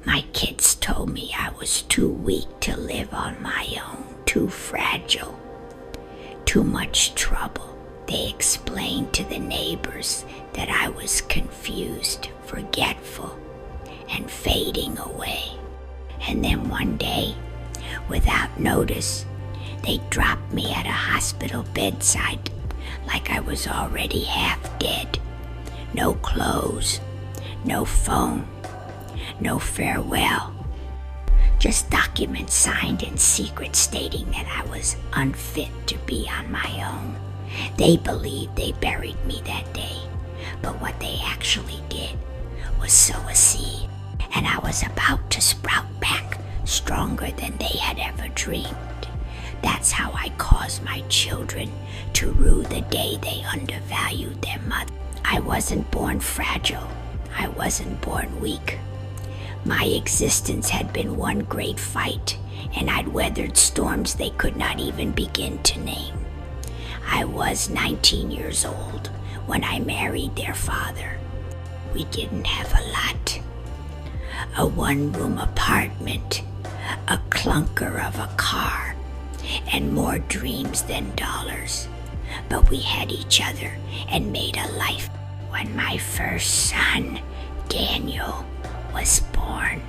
My kids told me I was too weak to live on my own, too fragile, too much trouble. They explained to the neighbors that I was confused, forgetful, and fading away. And then one day, without notice, they dropped me at a hospital bedside like I was already half dead. No clothes, no phone, no farewell. Just documents signed in secret stating that I was unfit to be on my own. They believed they buried me that day, but what they actually did was sow a seed, and I was about to sprout back stronger than they had ever dreamed. That's how I caused my children to rue the day they undervalued their mother. I wasn't born fragile. I wasn't born weak. My existence had been one great fight, and I'd weathered storms they could not even begin to name. I was 19 years old when I married their father. We didn't have a lot. A one-room apartment, a clunker of a car, and more dreams than dollars. But we had each other and made a life. When my first son, Daniel, was born,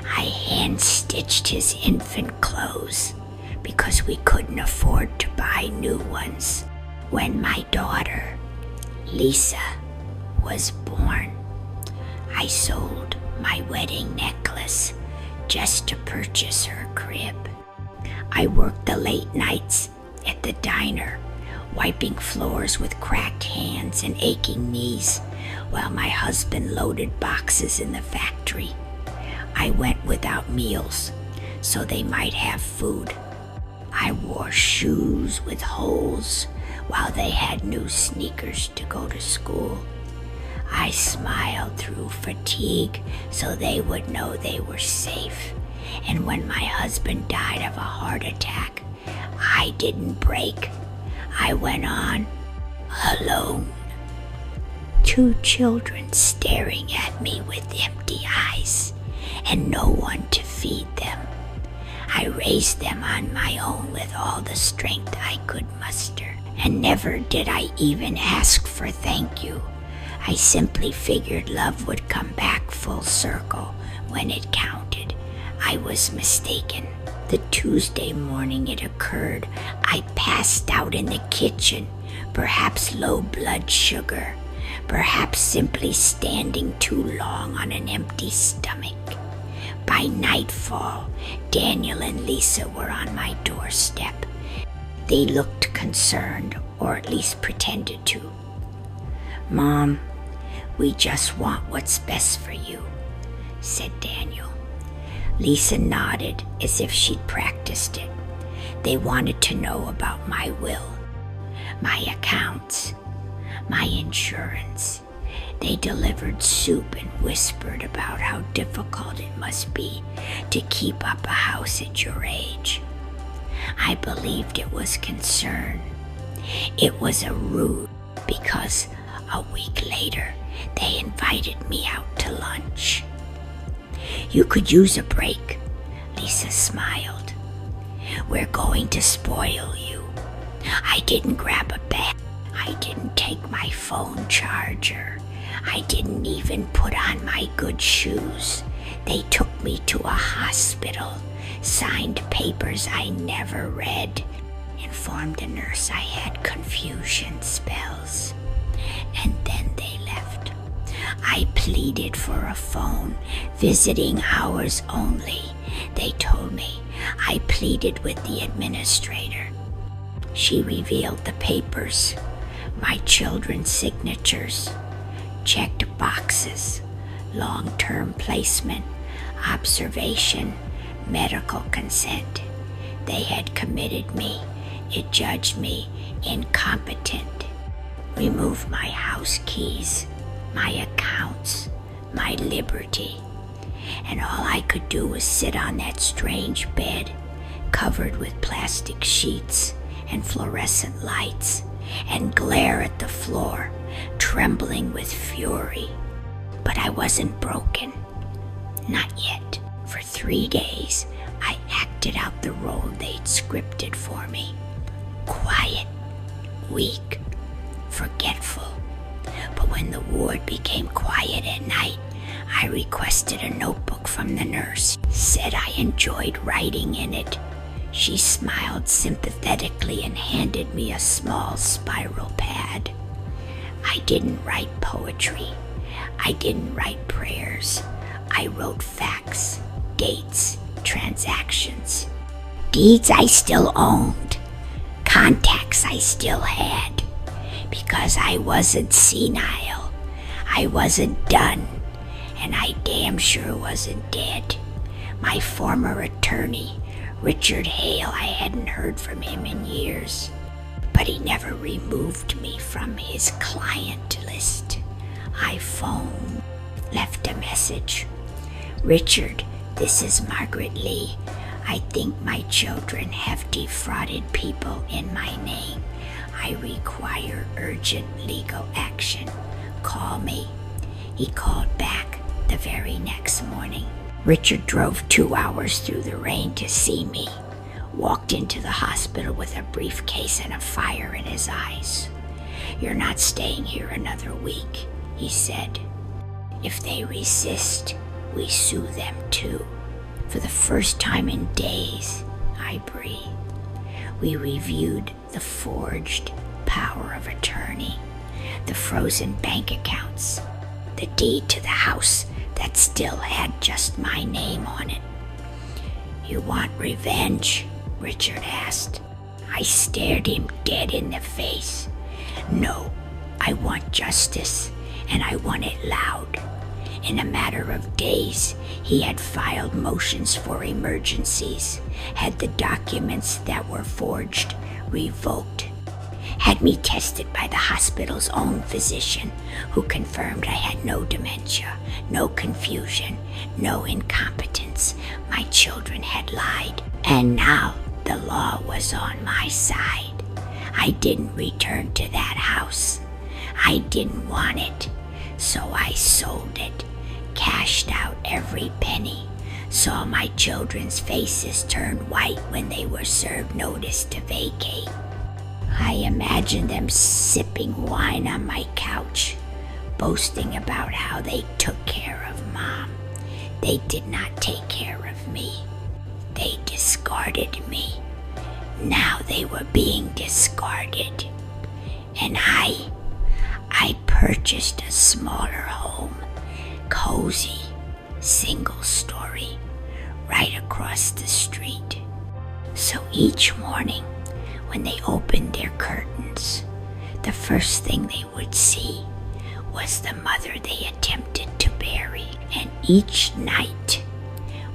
I hand-stitched his infant clothes because we couldn't afford to buy new ones. When my daughter, Lisa, was born, I sold my wedding necklace just to purchase her crib. I worked the late nights at the diner, wiping floors with cracked hands and aching knees, while my husband loaded boxes in the factory. I went without meals so they might have food. I wore shoes with holes while they had new sneakers to go to school. I smiled through fatigue so they would know they were safe. And when my husband died of a heart attack, I didn't break. I went on alone. 2 children staring at me with empty eyes and no one to feed them. I raised them on my own with all the strength I could muster, and never did I even ask for thank you. I simply figured love would come back full circle when it counted. I was mistaken. The Tuesday morning it occurred, I passed out in the kitchen, perhaps low blood sugar, perhaps simply standing too long on an empty stomach. By nightfall, Daniel and Lisa were on my doorstep. They looked concerned, or at least pretended to. "Mom, we just want what's best for you," said Daniel. Lisa nodded as if she'd practiced it. They wanted to know about my will, my accounts, my insurance. They delivered soup and whispered about how difficult it must be to keep up a house at your age. I believed it was concern. It was a ruse, because a week later they invited me out to lunch. "You could use a break," Lisa smiled. "We're going to spoil you." I didn't grab a bag. I didn't take my phone charger. I didn't even put on my good shoes. They took me to a hospital, signed papers I never read, informed the nurse I had confusion spells, and then they left. I pleaded for a phone, visiting hours only. They told me. I pleaded with the administrator. She revealed the papers, my children's signatures, checked boxes, long-term placement, observation, medical consent. They had committed me. It judged me incompetent. Removed my house keys, my accounts, my liberty. And all I could do was sit on that strange bed, covered with plastic sheets and fluorescent lights, and glare at the floor, trembling with fury. But I wasn't broken. Not yet. For 3 days, I acted out the role they'd scripted for me. Quiet, weak, forgetful. But when the ward became quiet at night, I requested a notebook from the nurse, said I enjoyed writing in it. She smiled sympathetically and handed me a small spiral pad. I didn't write poetry. I didn't write prayers. I wrote facts, dates, transactions. Deeds I still owned. Contacts I still had. Because I wasn't senile. I wasn't done. And I damn sure wasn't dead. My former attorney, Richard Hale, I hadn't heard from him in years. But he never removed me from his client list. I phoned, left a message. Richard, this is Margaret Lee. I think my children have defrauded people in my name. I require urgent legal action. Call me. He called back the very next morning. Richard drove 2 hours through the rain to see me. Walked into the hospital with a briefcase and a fire in his eyes. You're not staying here another week, he said. If they resist, we sue them too. For the first time in days, I breathed. We reviewed the forged power of attorney, the frozen bank accounts, the deed to the house that still had just my name on it. You want revenge? Richard asked. I stared him dead in the face. No, I want justice, and I want it loud. In a matter of days, he had filed motions for emergencies, had the documents that were forged revoked, had me tested by the hospital's own physician, who confirmed I had no dementia, no confusion, no incompetence. My children had lied, and now the law was on my side. I didn't return to that house. I didn't want it, so I sold it, cashed out every penny, saw my children's faces turn white when they were served notice to vacate. I imagined them sipping wine on my couch, boasting about how they took care of Mom. They did not take care of me. They discarded me. Now they were being discarded. And I purchased a smaller home, cozy, single story, right across the street. So each morning, when they opened their curtains, the first thing they would see was the mother they attempted to bury. And each night,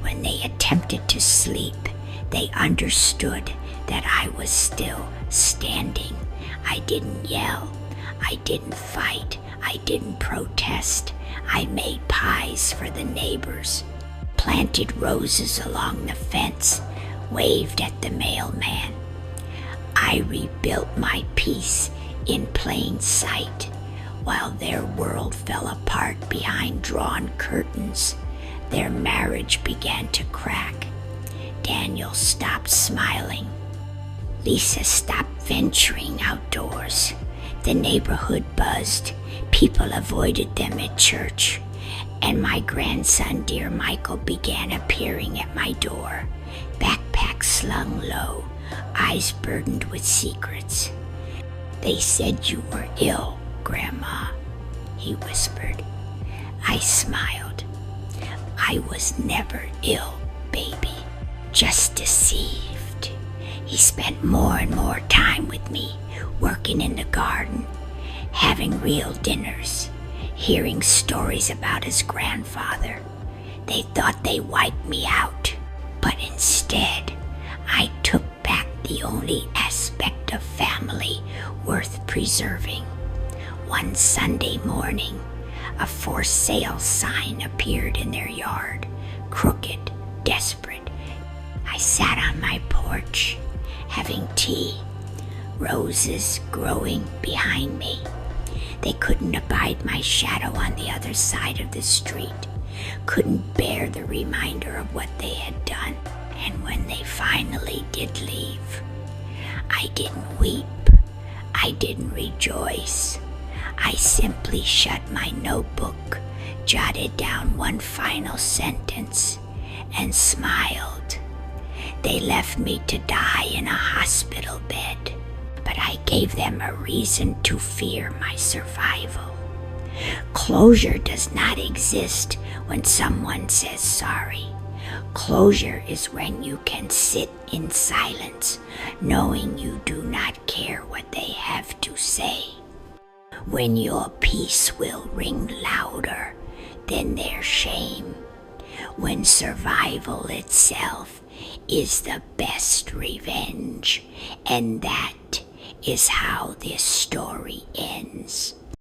when they attempted to sleep, they understood that I was still standing. I didn't yell. I didn't fight. I didn't protest. I made pies for the neighbors, planted roses along the fence, waved at the mailman. I rebuilt my peace in plain sight, while their world fell apart behind drawn curtains. Their marriage began to crack. Daniel stopped smiling. Lisa stopped venturing outdoors. The neighborhood buzzed. People avoided them at church. And my grandson, dear Michael, began appearing at my door, backpack slung low, eyes burdened with secrets. They said you were ill, Grandma, he whispered. I smiled. I was never ill, baby, just deceived. He spent more and more time with me, working in the garden, having real dinners, hearing stories about his grandfather. They thought they wiped me out, but instead, I took back the only aspect of family worth preserving. One Sunday morning, a for sale sign appeared in their yard, crooked, desperate. I sat on my porch, having tea, roses growing behind me. They couldn't abide my shadow on the other side of the street. couldn't bear the reminder of what they had done. And when they finally did leave, I didn't weep. I didn't rejoice. I simply shut my notebook, jotted down one final sentence, and smiled. They left me to die in a hospital bed, but I gave them a reason to fear my survival. Closure does not exist when someone says sorry. Closure is when you can sit in silence, knowing you do not care what they have to say. When your peace will ring louder than their shame. When survival itself is the best revenge. And that is how this story ends.